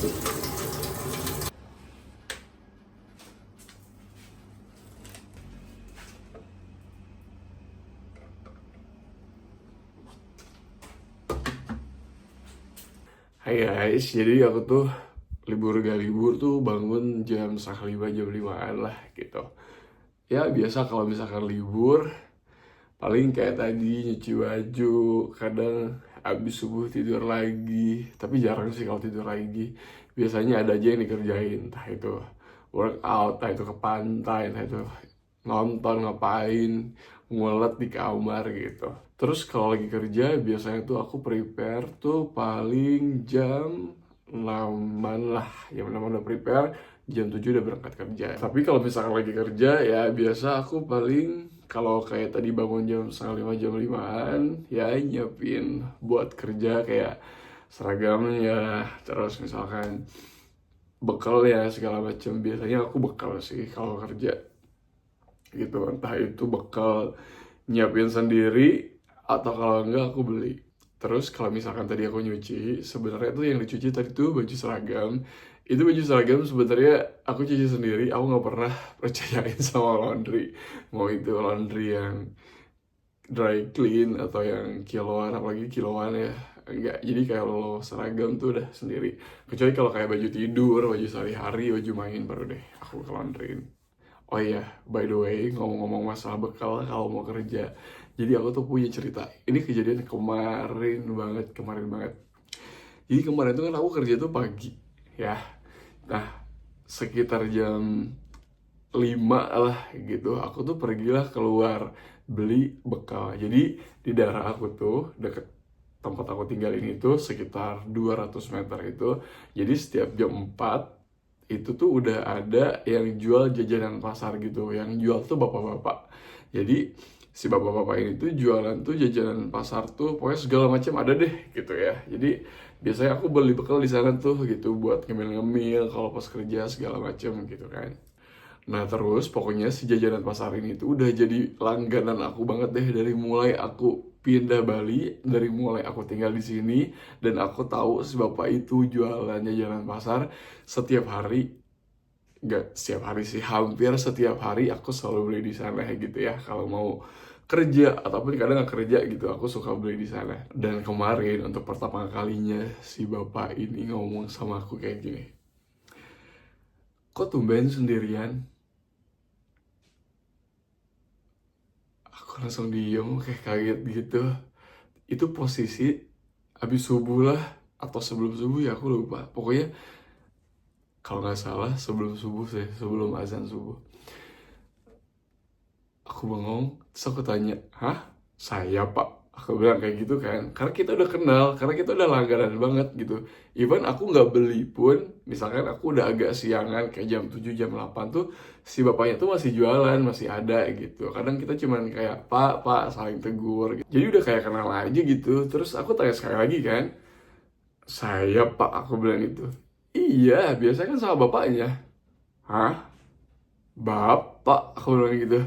Hai guys, jadi aku tuh libur gak libur tuh bangun jam setengah lima, jam limaan lah gitu. Ya biasa kalau misalkan libur, paling kayak tadi nyuci baju, kadang abis subuh tidur lagi. Tapi jarang sih kalau tidur lagi. Biasanya ada aja yang dikerjain, entah itu workout, entah itu ke pantai, entah itu nonton ngapain, ngulet di kamar gitu. Terus kalau lagi kerja biasanya tuh aku prepare tuh paling jam 6-an lah. Jam 6 udah prepare, jam 7 udah berangkat kerja. Tapi kalau misalkan lagi kerja ya biasa aku paling kalau kayak tadi bangun jam setengah lima, jam limaan ya nyiapin buat kerja kayak seragamnya, terus misalkan bekal ya segala macam. Biasanya aku bekal sih kalau kerja gitu, entah itu bekal nyiapin sendiri atau kalau enggak aku beli. Terus kalau misalkan tadi aku nyuci, sebenarnya tuh yang dicuci tadi tuh baju seragam. Itu baju seragam sebenarnya aku cuci sendiri, aku nggak pernah percayain sama laundry. Mau itu laundry yang dry clean atau yang kiloan, apalagi kiloan ya enggak. Jadi kayak lo seragam tuh udah sendiri, kecuali kalau kayak baju tidur, baju sehari-hari, baju main baru deh aku ke laundryin. Oh iya, by the way, ngomong-ngomong masalah bekal kalau mau kerja. Jadi aku tuh punya cerita. Ini kejadian kemarin banget. Jadi kemarin tuh kan aku kerja tuh pagi, ya. Nah, sekitar jam 5 lah gitu, aku tuh pergilah keluar beli bekal. Jadi di daerah aku tuh, deket tempat aku tinggal ini tuh sekitar 200 meter itu. Jadi setiap jam 4 itu tuh udah ada yang jual jajanan pasar gitu. Yang jual tuh bapak-bapak. Jadi si bapak-bapak ini tuh jualan tuh jajanan pasar tuh pokoknya segala macam ada deh gitu ya. Jadi biasanya aku beli bekal di sana tuh gitu buat ngemil-ngemil kalau pas kerja segala macam gitu kan. Nah terus pokoknya si jajanan pasar ini tuh udah jadi langganan aku banget deh dari mulai aku pindah Bali, dari mulai aku tinggal di sini dan aku tahu si bapak itu jualan jajanan pasar setiap hari. Nggak setiap hari sih, hampir setiap hari aku selalu beli di sana gitu ya. Kalau mau kerja ataupun kadang nggak kerja gitu, aku suka beli di sana. Dan kemarin untuk pertama kalinya si bapak ini ngomong sama aku kayak gini, kok tumben sendirian? Aku langsung diem kayak kaget gitu. Itu posisi habis subuh lah atau sebelum subuh ya aku lupa. Pokoknya kalau nggak salah sebelum subuh sih, sebelum azan subuh. Aku bengong, terus aku tanya, hah? Saya pak? Aku bilang kayak gitu kan, karena kita udah kenal, karena kita udah langganan banget gitu. Even aku nggak beli pun, misalkan aku udah agak siangan, kayak jam 7 jam 8 tuh, si bapaknya tuh masih jualan, masih ada gitu. Kadang kita cuman kayak, pak, saling tegur gitu. Jadi udah kayak kenal aja gitu. Terus aku tanya sekali lagi kan, saya pak, aku bilang gitu. Iya, biasanya kan sama bapaknya. Hah? Bapak, aku bilang gitu.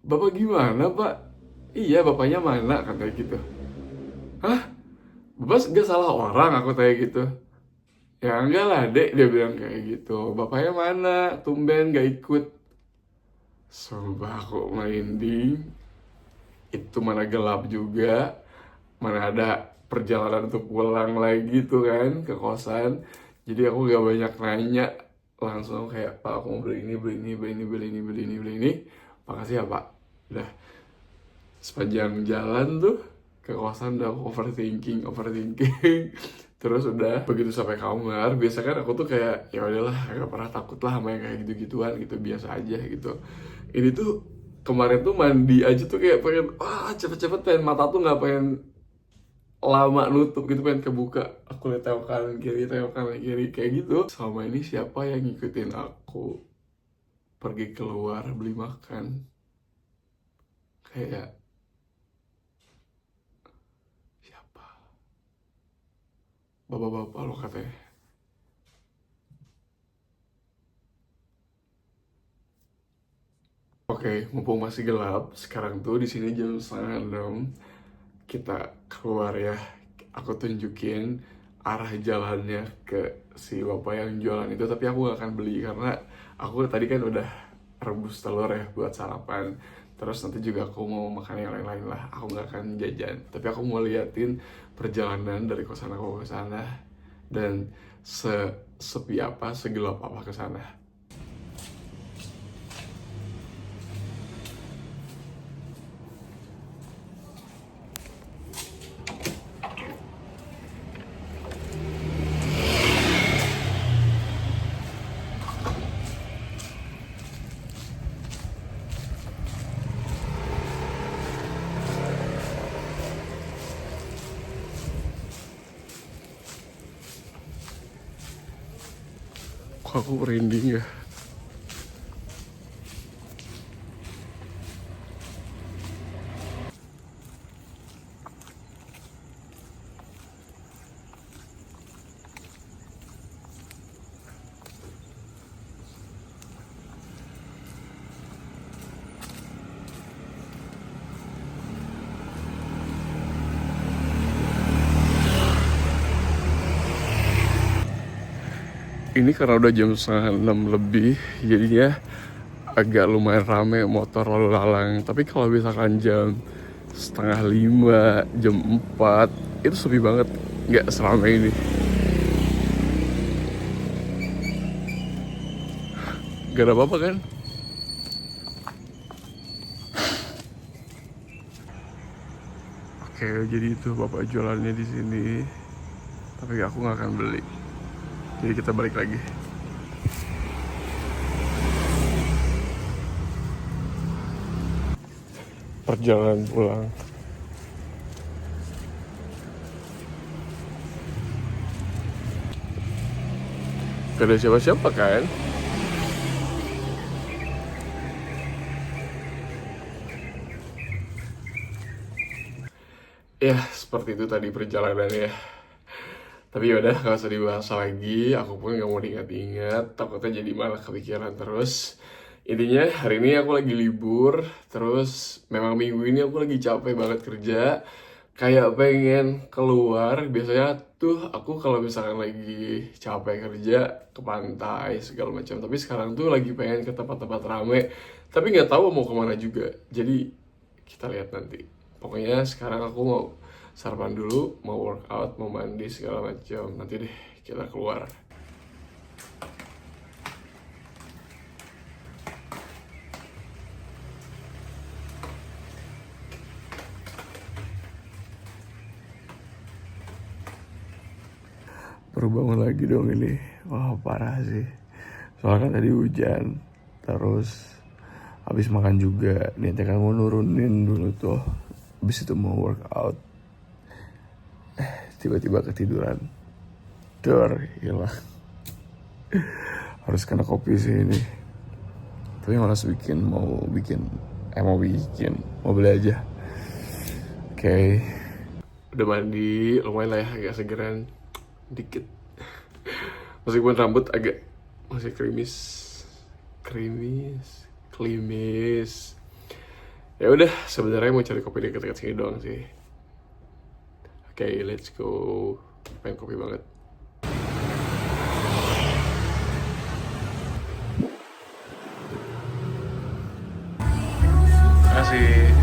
Bapak gimana pak? Iya bapaknya mana katanya gitu. Hah? Bapak gak salah orang, aku tanya gitu. Ya enggak lah dek, dia bilang kayak gitu. Bapaknya mana? Tumben gak ikut. Sumpah aku merinding. Itu mana gelap juga, mana ada perjalanan untuk pulang lagi tuh kan ke kosan. Jadi aku gak banyak nanya, langsung kayak pak aku mau beli ini, beli ini, beli ini, beli ini, beli ini, beli ini. Makasih ya pak. Udah sepanjang jalan tuh ke kosan udah aku overthinking. Terus udah begitu sampai kamar, biasa kan aku tuh kayak ya udahlah, gak pernah takut lah sama yang kayak gitu-gituan gitu, biasa aja gitu. Ini tuh kemarin tuh mandi aja tuh kayak pengen cepet-cepet, pengen mata tuh nggak pengen lama nutup gitu, pengen kebuka. Aku lihat tengok kanan kiri, tengok kanan kiri kayak gitu. Selama ini siapa yang ngikutin aku pergi keluar beli makan? Kayak siapa? Bapak-bapak lo katanya. Oke, mumpung masih gelap, sekarang tuh di sini jam setengah 6, kita keluar ya. Aku tunjukin arah jalannya ke si bapak yang jualan itu, tapi aku gak akan beli karena aku tadi kan udah rebus telur ya buat sarapan. Terus nanti juga aku mau makan yang lain-lain lah, aku gak akan jajan. Tapi aku mau liatin perjalanan dari kosan aku ke sana dan sepi apa, segelap apa ke sana. Kok aku merinding ya? Ini karena udah jam 5:30 lebih, jadinya agak lumayan rame motor lalu lalang. Tapi kalau misalkan jam 4:30, jam 4, itu sepi banget, nggak seramai ini. Gak ada apa-apa kan? Oke, jadi itu bapak jualannya di sini. Tapi aku nggak akan beli. Jadi kita balik lagi. Perjalanan pulang. Gak ada siapa-siapa kan? Ya, seperti itu tadi perjalanannya. Tapi yaudah, gak usah dibahas lagi. Aku pun gak mau diingat-ingat, takutnya jadi malah kepikiran terus. Intinya hari ini aku lagi libur. Terus memang minggu ini aku lagi capek banget kerja, kayak pengen keluar. Biasanya tuh aku kalau misalkan lagi capek kerja ke pantai segala macam. Tapi sekarang tuh lagi pengen ke tempat-tempat rame, tapi nggak tahu mau kemana juga. Jadi kita lihat nanti. Pokoknya sekarang aku mau sarapan dulu, mau workout, mau mandi segala macam. Nanti deh kita keluar. Baru bangun lagi dong ini. Wah, parah sih. Soalnya kan tadi hujan. Terus habis makan juga. Niatnya kan mau nurunin dulu tuh. Habis itu mau workout. Tiba-tiba ketiduran. Hilang. Harus kena kopi sih ini. Tapi malas mau beli aja. Oke. Udah mandi, lumayan lah ya, agak segeran dikit. Meskipun rambut agak masih klimis. Ya udah, sebenarnya mau cari kopi dekat-dekat sini doang sih. Oke, let's go. Pengen kopi banget. Kasih.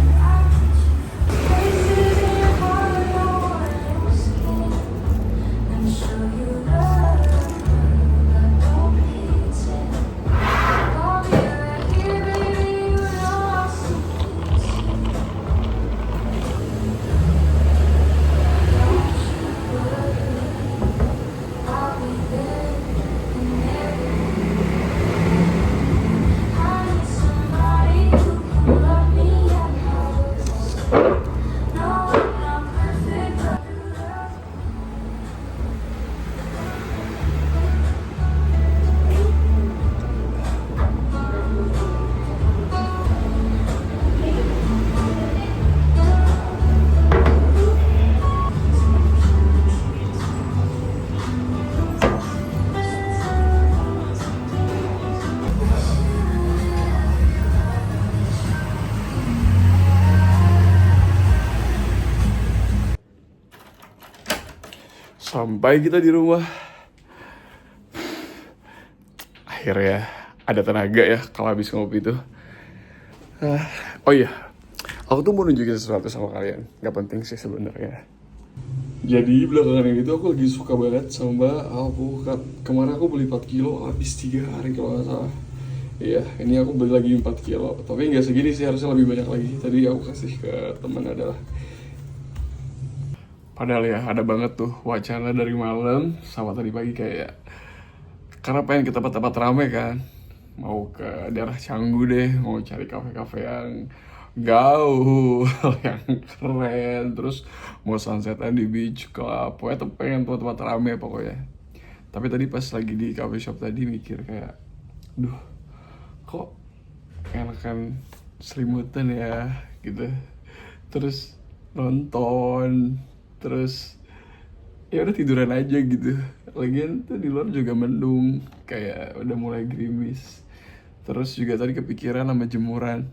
Sampai kita di rumah, akhirnya ada tenaga ya kalau habis ngopi tuh. Oh iya, aku tuh mau nunjukin sesuatu sama kalian. Gak penting sih sebenarnya. Jadi belakangan ini tuh aku lagi suka banget sama alpukat. Kemarin aku beli 4 kilo, habis 3 hari kalau nggak salah. Iya, ini aku beli lagi 4 kilo. Tapi nggak segini sih, harusnya lebih banyak lagi. Tadi aku kasih ke teman adalah. Padahal ya ada banget tuh wacana dari malam sama tadi pagi kayak, karena pengen ke tempat-tempat rame kan, mau ke daerah Canggu deh, mau cari kafe-kafe yang gaul, yang keren, terus mau sunsetan di beach club, pokoknya tuh pengen tempat-tempat rame pokoknya. Tapi tadi pas lagi di coffee shop tadi mikir kayak, duh, kok enakan selimutan ya gitu, terus nonton, terus ya udah tiduran aja gitu. Lagian tuh di luar juga mendung, kayak udah mulai gerimis. Terus juga tadi kepikiran sama jemuran.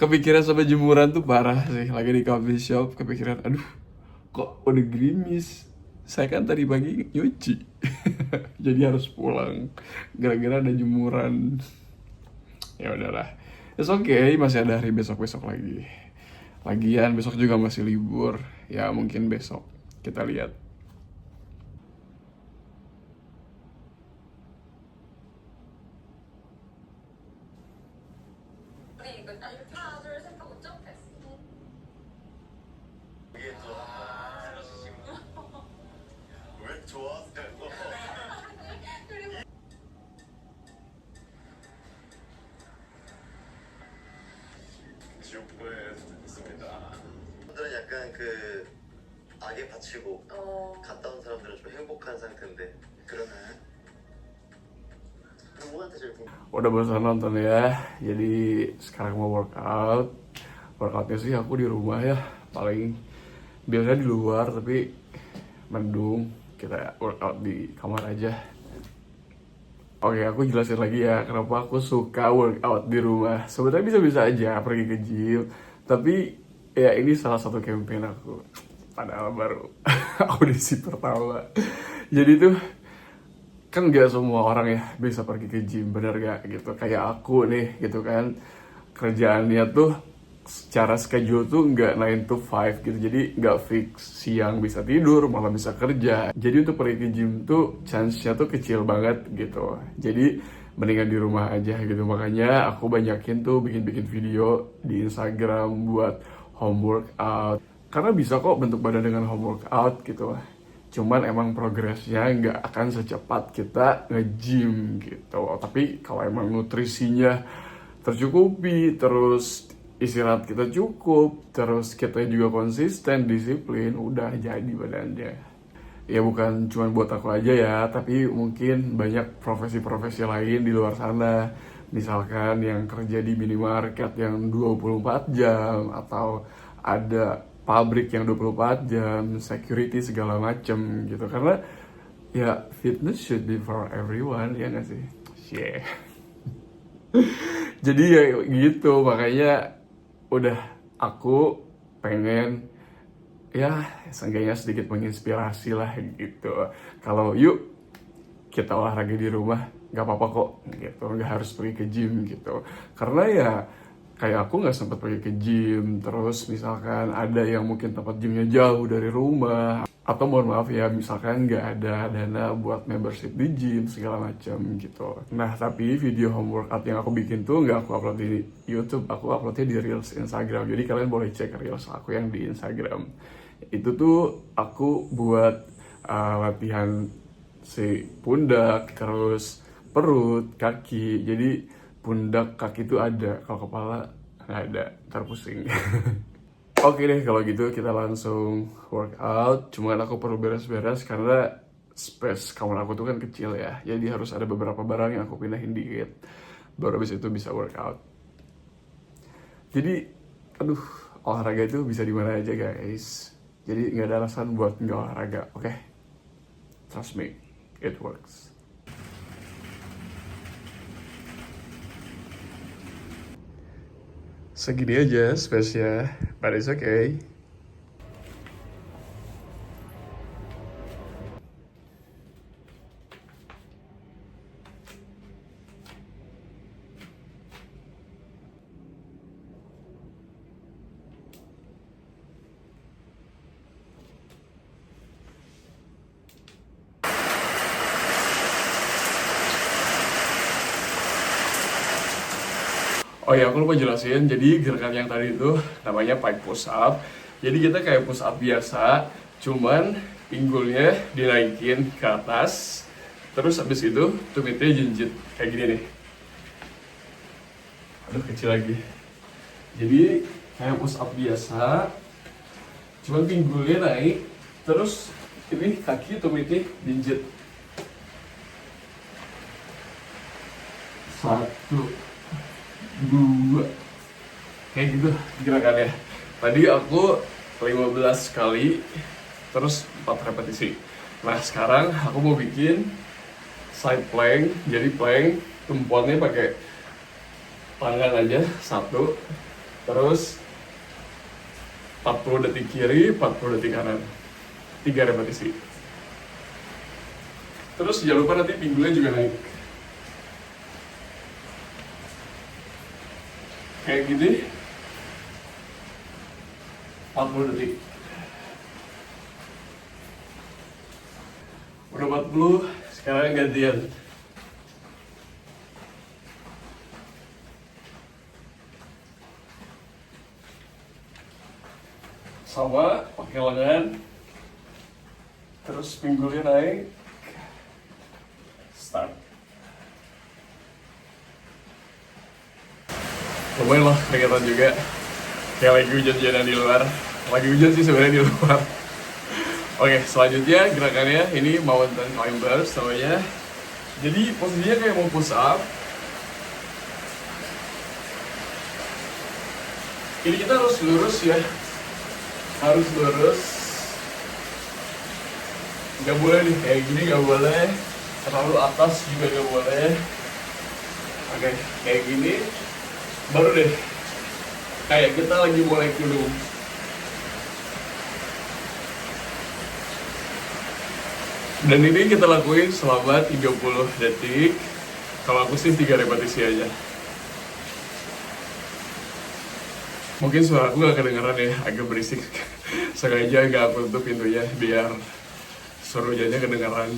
Kepikiran sama jemuran tuh parah sih. Lagi di coffee shop kepikiran, aduh, kok udah gerimis. Saya kan tadi pagi nyuci. Jadi harus pulang gara-gara ada jemuran. Ya udahlah. It's okay, masih ada hari besok-besok lagi. Lagian besok juga masih libur. Ya mungkin besok kita lihat. 사람들은 약간 그 악에 바치고 갔다 온 사람들은 좀 행복한 상태인데 그러면 누구한테 제일 궁금? Udah bosan nonton ya, jadi sekarang mau workout. Workoutnya sih aku di rumah ya, paling biasanya di luar tapi mendung, kita workout di kamar aja. Oke, aku jelasin lagi ya kenapa aku suka workout di rumah. Sebenarnya bisa-bisa aja pergi ke gym, tapi ya ini salah satu campaign aku. Padahal baru audisi pertama. Jadi tuh kan gak semua orang ya bisa pergi ke gym, bener gak gitu. Kayak aku nih gitu kan, kerjaannya tuh secara schedule tuh nggak 9 to 5 gitu, jadi nggak fix siang bisa tidur malah bisa kerja. Jadi untuk pergi ke gym tuh chance-nya tuh kecil banget gitu, jadi mendingan di rumah aja gitu. Makanya aku banyakin tuh bikin video di Instagram buat home workout, karena bisa kok bentuk badan dengan home workout gitu. Cuman emang progresnya nggak akan secepat kita nge-gym gitu. Tapi kalau emang nutrisinya tercukupi, terus istirahat kita cukup, terus kita juga konsisten, disiplin, udah jadi badannya. Ya bukan cuma buat aku aja ya, tapi mungkin banyak profesi-profesi lain di luar sana. Misalkan yang kerja di minimarket yang 24 jam, atau ada pabrik yang 24 jam, security segala macem gitu. Karena ya fitness should be for everyone, ya nggak sih? Yeah. Jadi ya gitu, makanya udah aku pengen ya seenggaknya sedikit menginspirasi lah gitu. Kalau yuk kita olahraga di rumah, nggak apa-apa kok gitu, nggak harus pergi ke gym gitu. Karena ya kayak aku nggak sempat pergi ke gym, terus misalkan ada yang mungkin tempat gymnya jauh dari rumah, atau mohon maaf ya misalkan nggak ada dana buat membership di gym segala macam gitu. Nah tapi video home workout yang aku bikin tuh nggak aku upload di YouTube, aku uploadnya di Reels Instagram. Jadi kalian boleh cek Reels aku yang di Instagram. Itu tuh aku buat latihan si pundak, terus perut, kaki. Jadi pundak, kaki itu ada, kalau kepala nggak ada, ntar pusing. Oke deh kalau gitu kita langsung workout. Cuman aku perlu beres-beres karena space kamar aku tuh kan kecil ya. Jadi harus ada beberapa barang yang aku pindahin dikit, baru habis itu bisa workout. Jadi aduh, olahraga itu bisa di mana aja guys. Jadi nggak ada alasan buat nggak olahraga, oke? Trust me, it works. Segini aja space-nya, but it's okay. Oh ya, aku lupa jelasin. Jadi gerakan yang tadi itu namanya pike push up. Jadi kita kayak push up biasa, cuman pinggulnya dinaikin ke atas. Terus habis itu tumitnya jinjit kayak gini nih. Aduh, kecil lagi. Jadi kayak push up biasa, cuman pinggulnya naik. Terus ini kaki tumitnya jinjit. 1, 2, kayak gitu gerakannya. Tadi aku 15 kali, terus 4 repetisi. Nah sekarang aku mau bikin side plank. Jadi plank tumpuannya pakai tangan aja, 1, terus 40 detik kiri, 40 detik kanan, 3 repetisi. Terus jangan lupa nanti pinggulnya juga naik kayak gini, 40 detik. Udah 40, sekarang gantian. Sama, pakai lengan. Terus pinggulnya naik. Start. Lumayan lah, kelihatan juga kayak lagi hujan-hujanan di luar. Lagi hujan sih sebenarnya di luar. Oke, selanjutnya gerakannya ini mountain climbers namanya. Jadi posisinya kayak mau push up. Ini kita harus lurus ya, harus lurus. Gak boleh nih kayak gini, gak boleh terlalu atas juga gak boleh. Oke, kayak gini. Baru deh kayak kita lagi mau naik gunung. Dan ini kita lakuin selama 30 detik. Kalau aku sih 3 repetisi aja. Mungkin suara aku gak kedengeran ya, agak berisik. Sengaja gak aku tutup pintunya biar suara hujannya kedengeran.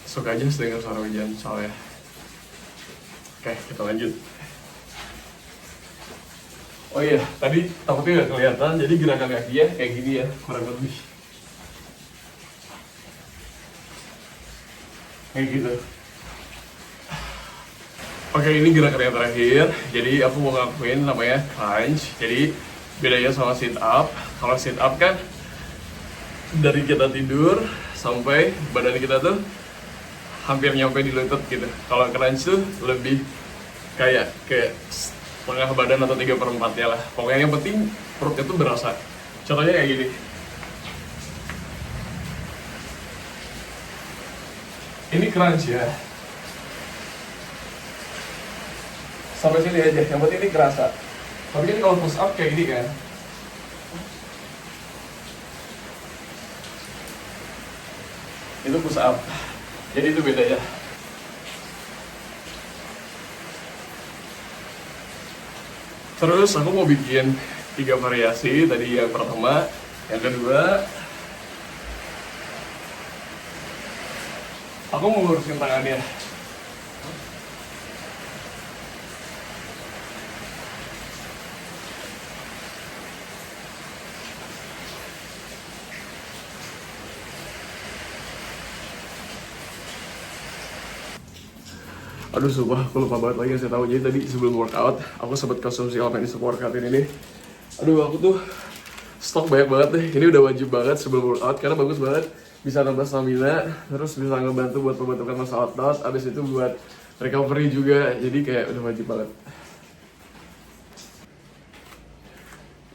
Suka aja dengar suara hujan soalnya. Oke, kita lanjut. Oh iya, tadi takutnya nggak kelihatan, jadi gerakan kakinya kayak gini ya, kurang lebih. Kayak gitu. Oke, ini gerakan yang terakhir. Jadi aku mau ngelakuin namanya crunch. Jadi bedanya sama sit up. Kalau sit up kan dari kita tidur sampai badan kita tuh hampir nyampe di lutut gitu. Kalau crunch tuh lebih kayak setengah badan atau 3/4-nya lah. Pokoknya yang penting perutnya tuh berasa. Contohnya kayak gini. Ini crunch ya. Sampai sini aja, yang penting ini kerasa. Tapi ini kalau push up kayak gini kan. Itu push up. Jadi itu beda ya. Terus aku mau bikin 3 variasi. Tadi yang pertama, yang kedua aku mau ngurusin tangannya. Aduh sumpah, aku lupa banget lagi saya tahu. Jadi tadi sebelum workout, aku sempat konsumsi Alpine Support workout ini. Aduh aku tuh stok banyak banget deh. Ini udah wajib banget sebelum workout karena bagus banget. Bisa nambah stamina, terus bisa ngebantu buat pembentukan massa otot. Abis itu buat recovery juga. Jadi kayak udah wajib banget.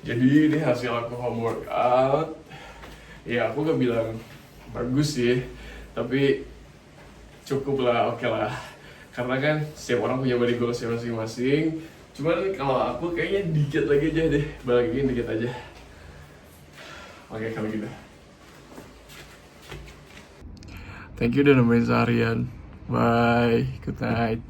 Jadi ini hasil aku home workout. Ya aku gak bilang bagus sih, tapi cukup lah, oke lah. Karena kan setiap orang punya body goals masing-masing. Cuman kalau aku kayaknya dikit lagi aja deh, balikin dikit aja. Oke kalau gitu. Thank you udah nemenin seharian. Bye, good night.